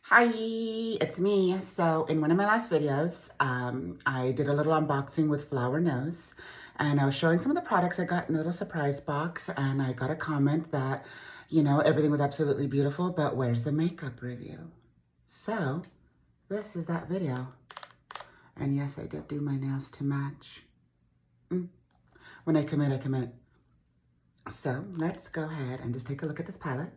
Hi, it's me. So in one of my last videos, I did a little unboxing with Flower Nose, and I was showing some of the products I got in a little surprise box, and I got a comment that, everything was absolutely beautiful, but where's the makeup review? So this is that video. And yes, I did do my nails to match. When I commit, I commit. So let's go ahead and just take a look at this palette.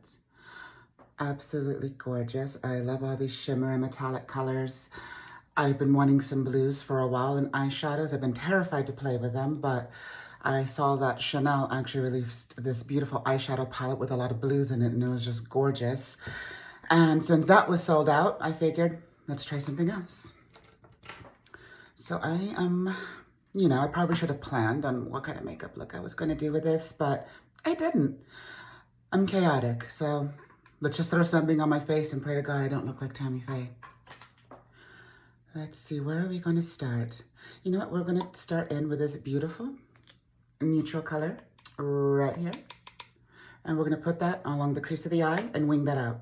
Absolutely gorgeous. I love all these shimmer and metallic colors. I've been wanting some blues for a while and eyeshadows. I've been terrified to play with them, but I saw that Chanel actually released this beautiful eyeshadow palette with a lot of blues in it, and it was just gorgeous. And since that was sold out, I figured, let's try something else. So I probably should have planned on what kind of makeup look I was going to do with this, but I didn't. I'm chaotic, so let's just throw something on my face and pray to God I don't look like Tammy Faye. Let's see, where are we going to start? You know what? We're going to start in with this beautiful neutral color right here. And we're going to put that along the crease of the eye and wing that out.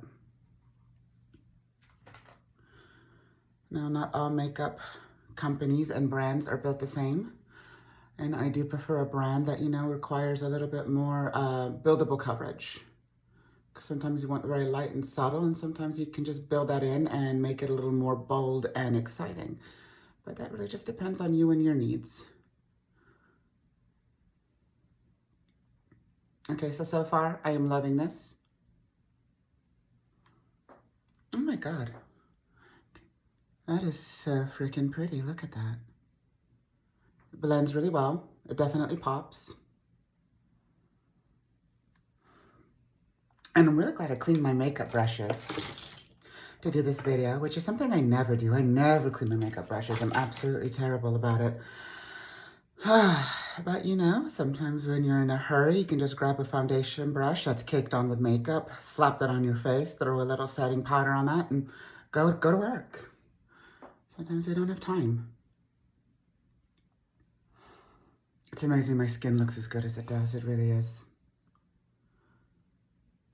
Now, not all makeup companies and brands are built the same. And I do prefer a brand that, requires a little bit more buildable coverage. Sometimes you want very light and subtle, and sometimes you can just build that in and make it a little more bold and exciting. But that really just depends on you and your needs. Okay, so far I am loving this. Oh my God. That is so freaking pretty. Look at that. It blends really well. It definitely pops. And I'm really glad I cleaned my makeup brushes to do this video, which is something I never do. I never clean my makeup brushes. I'm absolutely terrible about it. But sometimes when you're in a hurry, you can just grab a foundation brush that's caked on with makeup, slap that on your face, throw a little setting powder on that, and go to work. Sometimes we don't have time. It's amazing my skin looks as good as it does. It really is.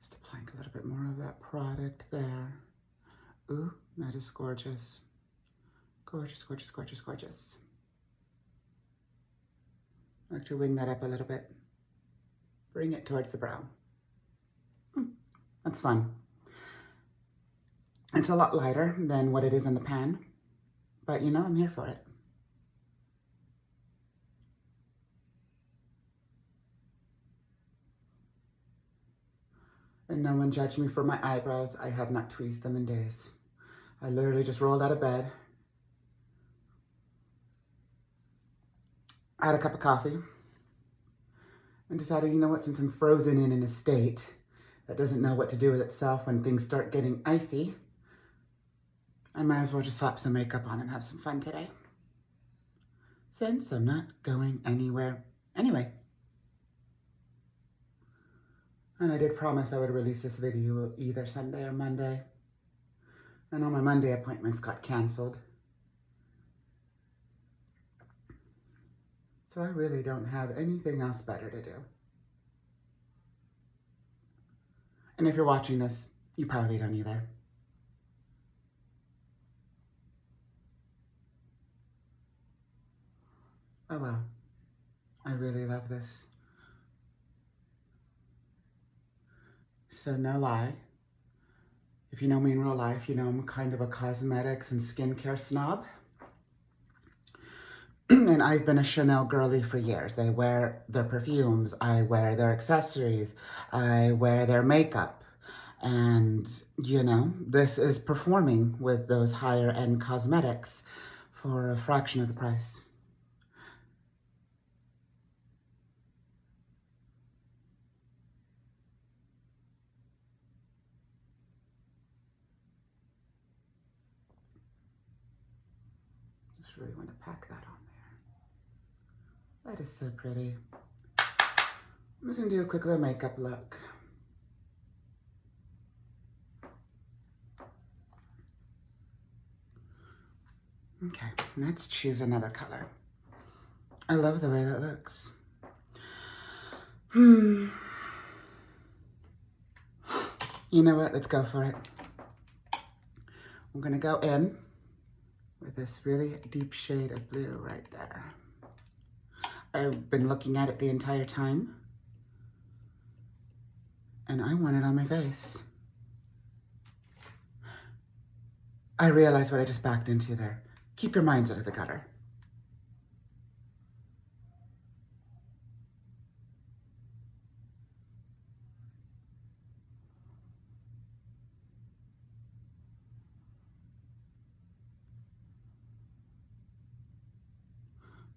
Just applying a little bit more of that product there. Ooh, that is gorgeous. Gorgeous, gorgeous, gorgeous, gorgeous. I like to wing that up a little bit. Bring it towards the brow. That's fun. It's a lot lighter than what it is in the pan, but I'm here for it. And no one judge me for my eyebrows. I have not tweezed them in days. I literally just rolled out of bed, I had a cup of coffee, and decided, you know what, since I'm frozen in a state that doesn't know what to do with itself when things start getting icy, I might as well just slap some makeup on and have some fun today. Since I'm not going anywhere anyway. And I did promise I would release this video either Sunday or Monday. And all my Monday appointments got canceled. So I really don't have anything else better to do. And if you're watching this, you probably don't either. Oh wow, I really love this. So no lie, if you know me in real life, you know I'm kind of a cosmetics and skincare snob. And I've been a Chanel girly for years. I wear their perfumes, I wear their accessories, I wear their makeup. And, this is performing with those higher end cosmetics for a fraction of the price. Just really want to pack that on there. That is so pretty. I'm just going to do a quick little makeup look. Okay, let's choose another color. I love the way that looks. You know what? Let's go for it. I'm gonna go in with this really deep shade of blue right there. I've been looking at it the entire time, and I want it on my face. I realize what I just backed into there. Keep your minds out of the gutter.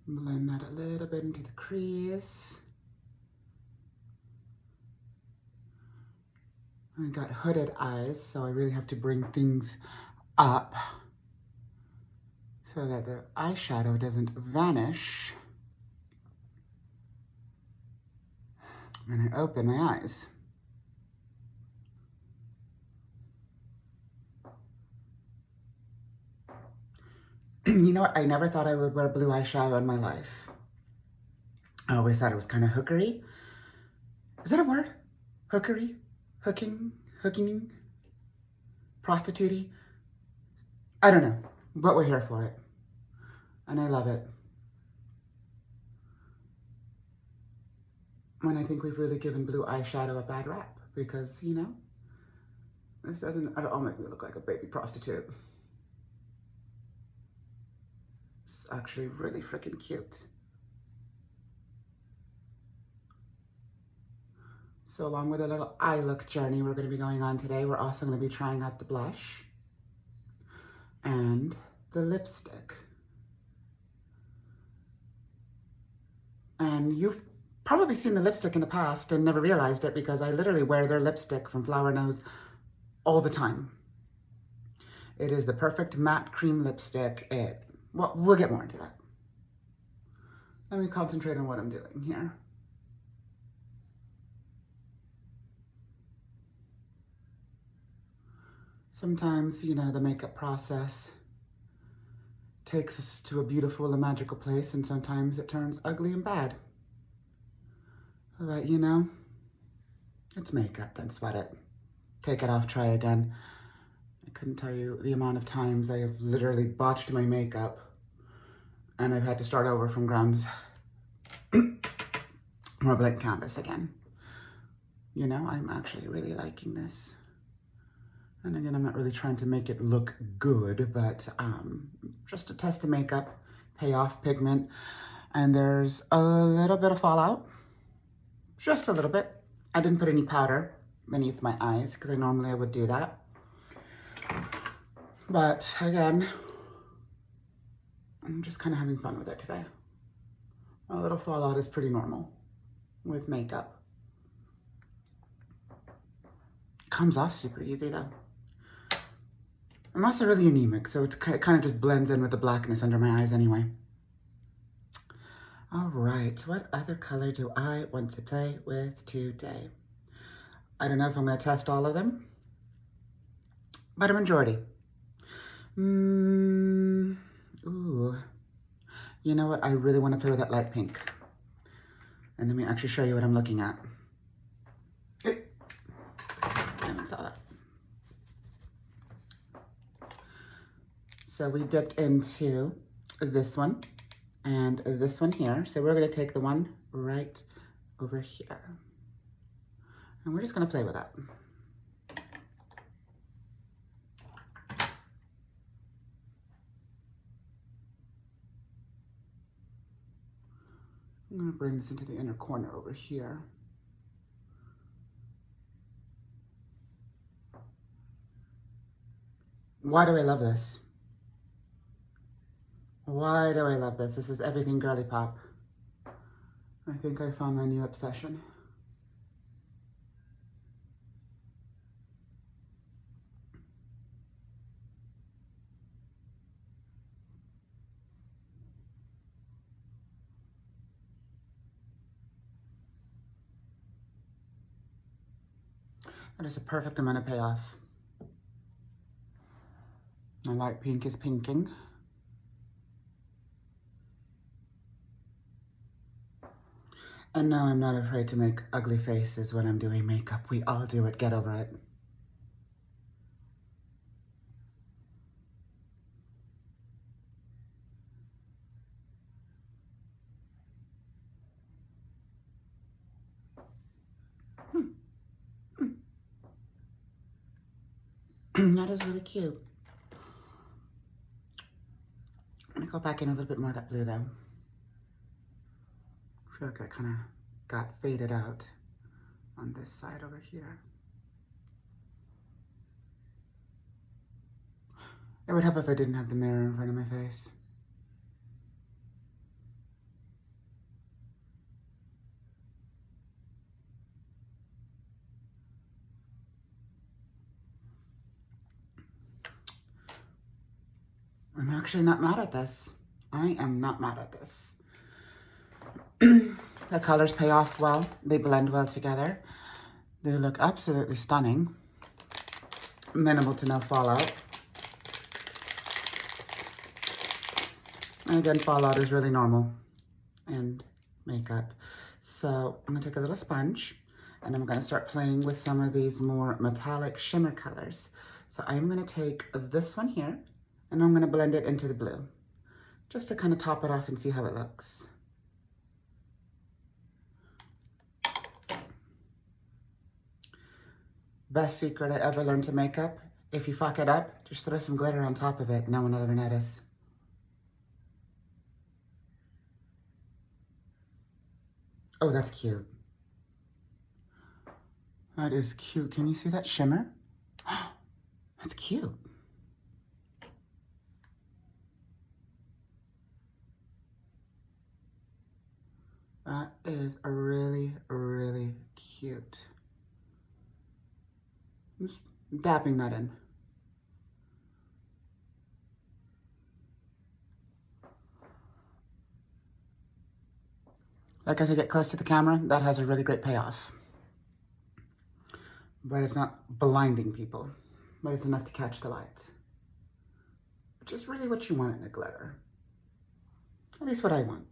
Blend that a little bit into the crease. I got hooded eyes, so I really have to bring things up so that the eyeshadow doesn't vanish when I open my eyes. You know what? I never thought I would wear blue eyeshadow in my life. I always thought it was kind of hookery. Is that a word? Hookery? Hooking? Hooking? Prostitute-y? I don't know, but we're here for it. And I love it. When I think we've really given blue eyeshadow a bad rap because, you know, this doesn't at all make me look like a baby prostitute. It's actually really freaking cute. So along with a little eye look journey we're going to be going on today, we're also going to be trying out the blush and the lipstick. And you've probably seen the lipstick in the past and never realized it because I literally wear their lipstick from Flower Nose all the time. It is the perfect matte cream lipstick. Well, we'll get more into that. Let me concentrate on what I'm doing here. Sometimes, you know, the makeup process takes us to a beautiful and magical place, and sometimes it turns ugly and bad. But, you know, it's makeup, don't sweat it. Take it off, try again. I couldn't tell you the amount of times I have literally botched my makeup and I've had to start over from ground or a blank canvas again. You know, I'm actually really liking this. And again, I'm not really trying to make it look good, but just to test the makeup, pay off pigment. And there's a little bit of fallout, just a little bit. I didn't put any powder beneath my eyes because I normally would do that. But again, I'm just kind of having fun with it today. A little fallout is pretty normal with makeup. Comes off super easy though. I'm also really anemic, so it kind of just blends in with the blackness under my eyes anyway. All right, what other color do I want to play with today? I don't know if I'm going to test all of them, but a majority. Ooh. You know what? I really want to play with that light pink. And let me actually show you what I'm looking at. I haven't saw that. So we dipped into this one and this one here. So we're going to take the one right over here. And we're just going to play with that. I'm going to bring this into the inner corner over here. Why do I love this? Why do I love this? This is everything girly pop. I think I found my new obsession. That is a perfect amount of payoff. My light pink is pinking. And no, I'm not afraid to make ugly faces when I'm doing makeup. We all do it. Get over it. That is really cute. I'm gonna go back in a little bit more of that blue though. I feel like I kind of got faded out on this side over here. It would help if I didn't have the mirror in front of my face. I'm actually not mad at this. I am not mad at this. The colors pay off well. They blend well together. They look absolutely stunning. Minimal to no fallout. And again, fallout is really normal in makeup. So I'm gonna take a little sponge and I'm gonna start playing with some of these more metallic shimmer colors. So I'm gonna take this one here and I'm gonna blend it into the blue, just to kind of top it off and see how it looks. Best secret I ever learned to makeup: if you fuck it up, just throw some glitter on top of it. No one will ever notice. Oh, that's cute. That is cute. Can you see that shimmer? That's cute. That is a really, really cute. I'm just dabbing that in. Like as I get close to the camera, that has a really great payoff. But it's not blinding people, but it's enough to catch the light. Which is really what you want in the glitter. At least what I want.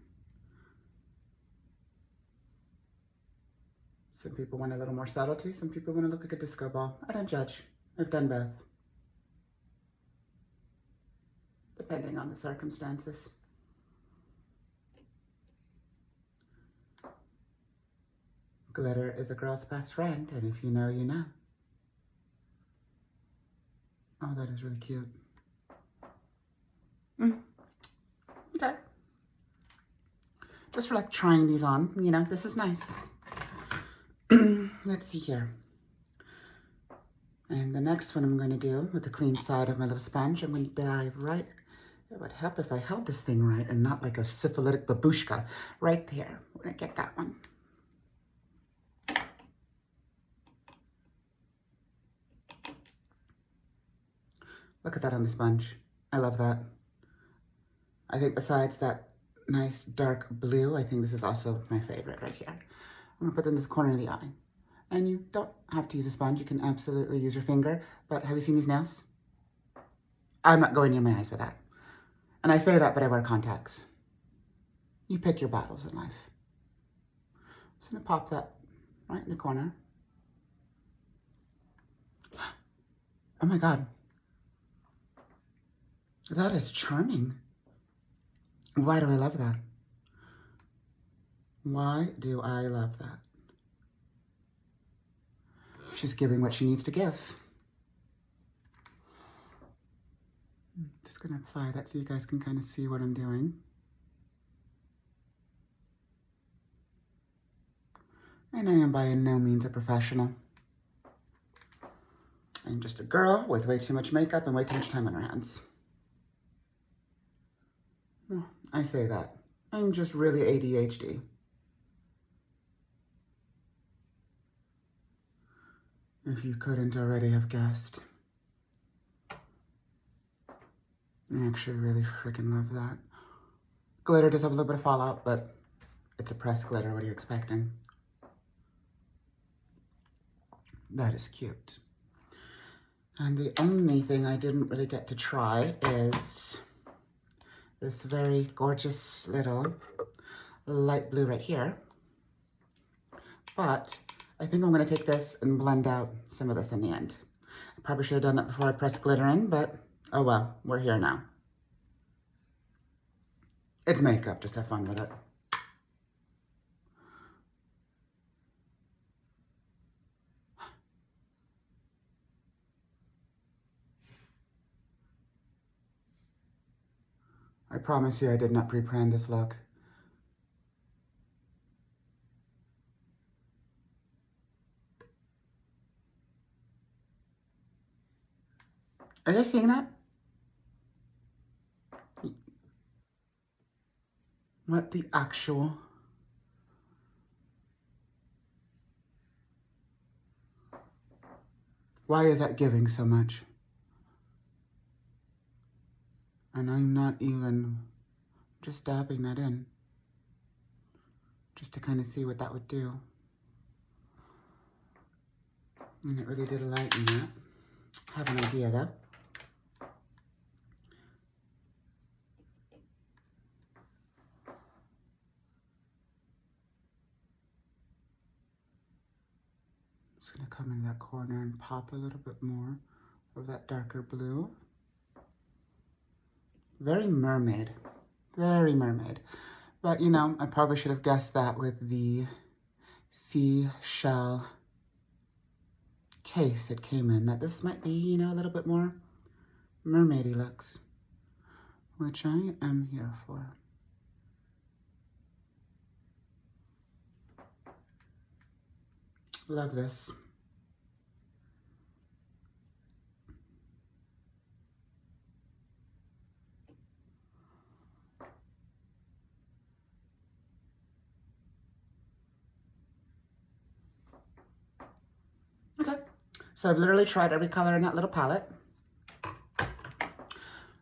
Some people want a little more subtlety, some people want to look like a disco ball. I don't judge. I've done both. Depending on the circumstances. Glitter is a girl's best friend, and if you know, you know. Oh, that is really cute. Okay. Just for like trying these on, you know, this is nice. Let's see here. And the next one I'm going to do with the clean side of my little sponge, I'm going to dive right. It would help if I held this thing right and not like a syphilitic babushka. Right there. We're going to get that one. Look at that on the sponge. I love that. I think besides that nice dark blue, I think this is also my favorite right here. I'm gonna put it in this corner of the eye. And you don't have to use a sponge. You can absolutely use your finger. But have you seen these nails? I'm not going near my eyes with that. And I say that, but I wear contacts. You pick your battles in life. So I'm gonna pop that right in the corner. Oh my God. That is charming. Why do I love that? Why do I love that? She's giving what she needs to give. I'm just gonna apply that so you guys can kind of see what I'm doing. And I am by no means a professional. I'm just a girl with way too much makeup and way too much time on her hands. Well, I say that. I'm just really ADHD. If you couldn't already have guessed. I actually really freaking love that. Glitter does have a little bit of fallout, but it's a pressed glitter. What are you expecting? That is cute. And the only thing I didn't really get to try is this very gorgeous little light blue right here. But I think I'm gonna take this and blend out some of this in the end. I probably should have done that before I pressed glitter in, but oh well, we're here now. It's makeup, just have fun with it. I promise you I did not pre-plan this look. Are you seeing that? What the actual? Why is that giving so much? And I'm not even just dabbing that in, just to kind of see what that would do. And it really did lighten that. I have an idea though. Just gonna come in that corner and pop a little bit more of that darker blue. Very mermaid, very mermaid. But you know, I probably should have guessed that with the seashell case it came in, that this might be, you know, a little bit more mermaidy looks, which I am here for. Love this. Okay, so I've literally tried every color in that little palette.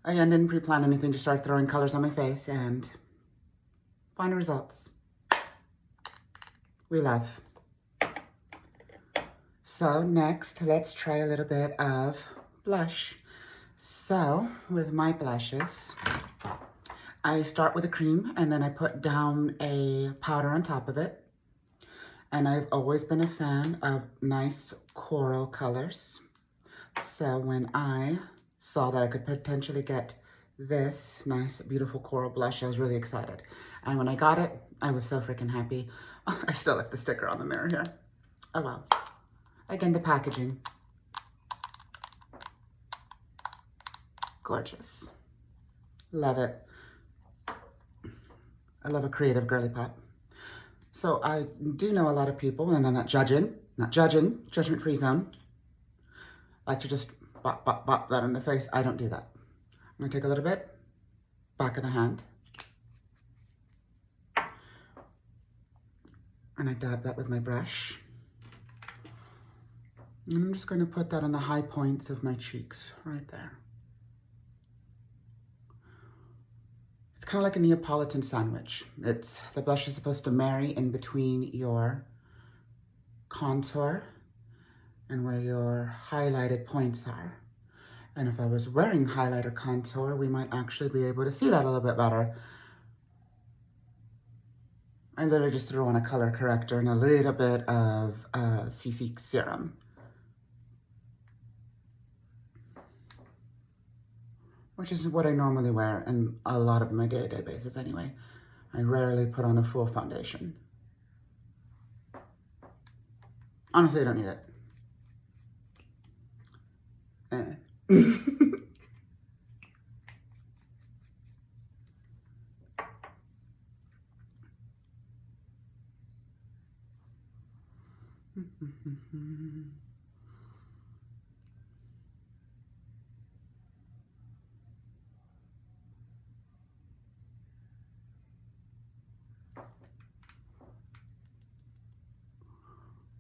Again, didn't pre-plan anything, just started throwing colors on my face and final results. We love. So next, let's try a little bit of blush. So with my blushes, I start with a cream and then I put down a powder on top of it. And I've always been a fan of nice coral colors. So when I saw that I could potentially get this nice, beautiful coral blush, I was really excited. And when I got it, I was so freaking happy. Oh, I still left the sticker on the mirror here. Oh well. Again, the packaging. Gorgeous. Love it. I love a creative girly pop. So I do know a lot of people, and I'm not judging, judgment-free zone, like to just bop, bop, bop that in the face. I don't do that. I'm gonna take a little bit, back of the hand, and I dab that with my brush. And I'm just gonna put that on the high points of my cheeks, right there. It's kind of like a Neapolitan sandwich. The blush is supposed to marry in between your contour and where your highlighted points are. And if I was wearing highlighter contour, we might actually be able to see that a little bit better. I literally just threw on a color corrector and a little bit of CC serum. Which is what I normally wear in a lot of my day-to-day basis anyway. I rarely put on a full foundation. Honestly, I don't need it.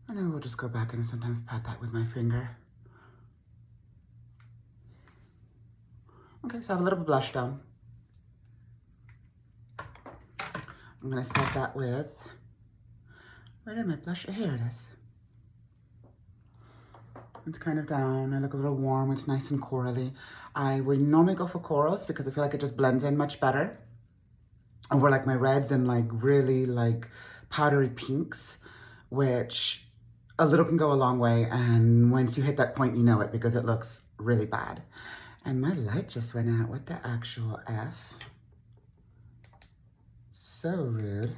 And I will just go back and sometimes pat that with my finger. Okay, so I have a little bit of blush down. I'm gonna set that with, where did my blush? Here it is. It's kind of down. I look a little warm. It's nice and corally. I would normally go for corals because I feel like it just blends in much better over like my reds and like really like powdery pinks, which a little can go a long way. And once you hit that point, you know it because it looks really bad. And my light just went out. What the actual F? So rude.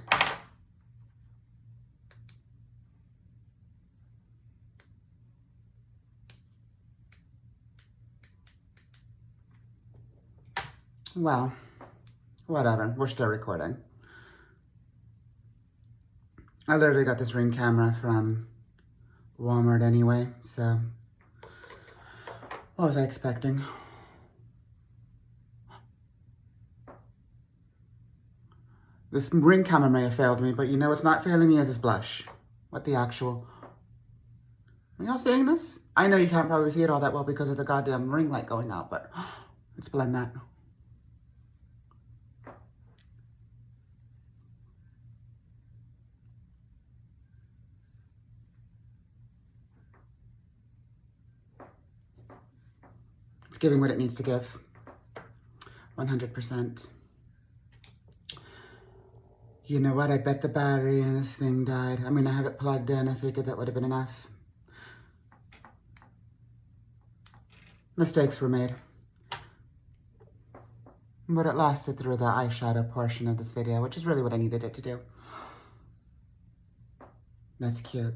Well, Whatever, we're still recording. I literally got this Ring camera from Walmart anyway, so what was I expecting? This Ring camera may have failed me, but you know what's not failing me is this blush. What the actual... Are y'all seeing this? I know you can't probably see it all that well because of the goddamn ring light going out, but let's blend that. It's giving what it needs to give. 100%. You know what? I bet the battery in this thing died. I mean, I have it plugged in. I figured that would have been enough. Mistakes were made. But it lasted through the eyeshadow portion of this video, which is really what I needed it to do. That's cute.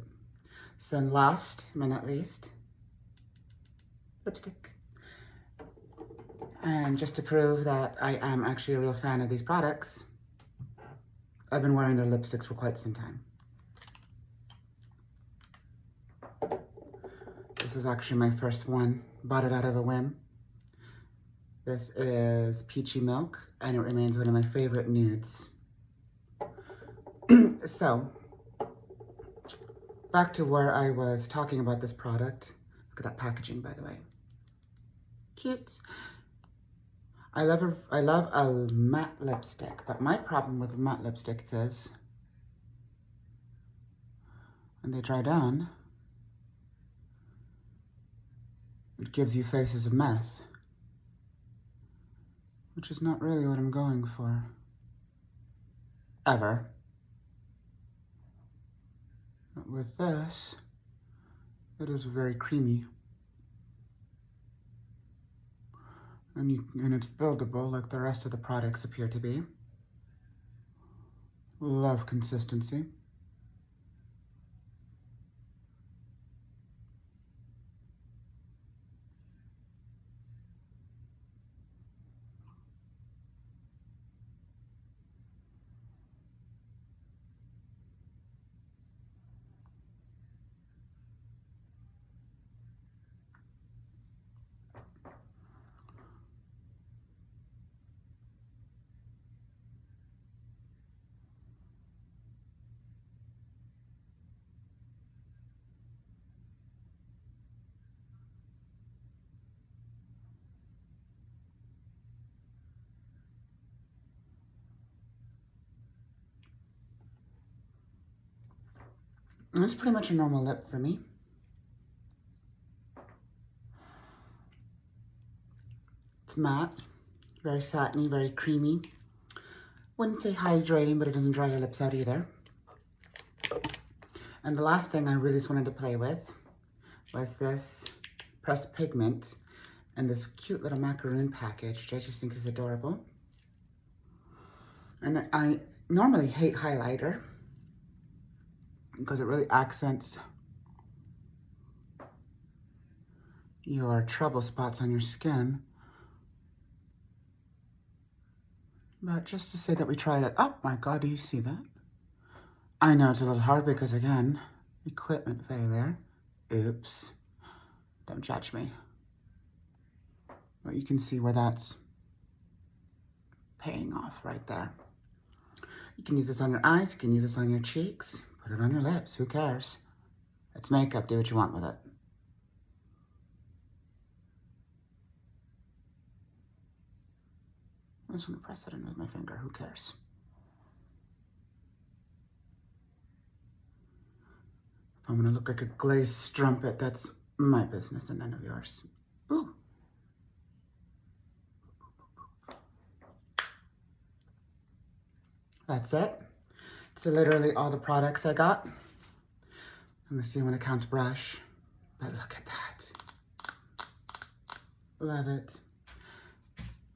So last but not least, lipstick. And just to prove that I am actually a real fan of these products, I've been wearing their lipsticks for quite some time. This was actually my first one. Bought it out of a whim. This is Peachy Milk, and it remains one of my favorite nudes. So, back to where I was talking about this product. Look at that packaging, by the way. Cute. I love a matte lipstick, but my problem with matte lipsticks is when they dry down, it gives you faces of mess, which is not really what I'm going for, ever. But with this, it is very creamy. And it's buildable like the rest of the products appear to be. Love consistency. And it's pretty much a normal lip for me. It's matte, very satiny, very creamy. Wouldn't say hydrating, but it doesn't dry your lips out either. And the last thing I really just wanted to play with was this pressed pigment and this cute little macaroon package, which I just think is adorable. And I normally hate highlighter because it really accents your trouble spots on your skin. But just to say that we tried it. Oh my God, do you see that? I know it's a little hard because, again, equipment failure. Oops. Don't judge me. But you can see where that's paying off right there. You can use this on your eyes. You can use this on your cheeks. Put it on your lips. Who cares? It's makeup. Do what you want with it. I'm just going to press it in with my finger. Who cares? If I'm going to look like a glazed strumpet, that's my business and none of yours. Ooh. That's it. So literally all the products I got. Let me see when it counts brush. But look at that. Love it.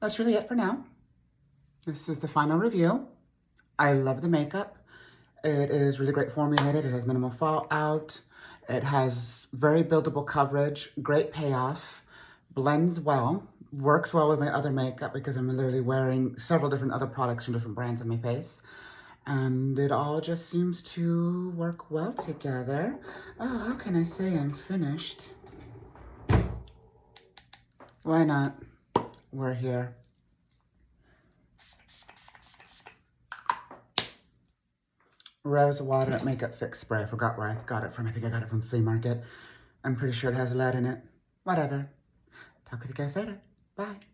That's really it for now. This is the final review. I love the makeup. It is really great formulated. It has minimal fallout. It has very buildable coverage, great payoff, blends well, works well with my other makeup because I'm literally wearing several different other products from different brands on my face. And it all just seems to work well together. Oh, how can I say I'm finished? Why not? We're here. Rose Water Makeup Fix Spray. I forgot where I got it from. I think I got it from Flea Market. I'm pretty sure it has lead in it. Whatever. Talk with you guys later. Bye.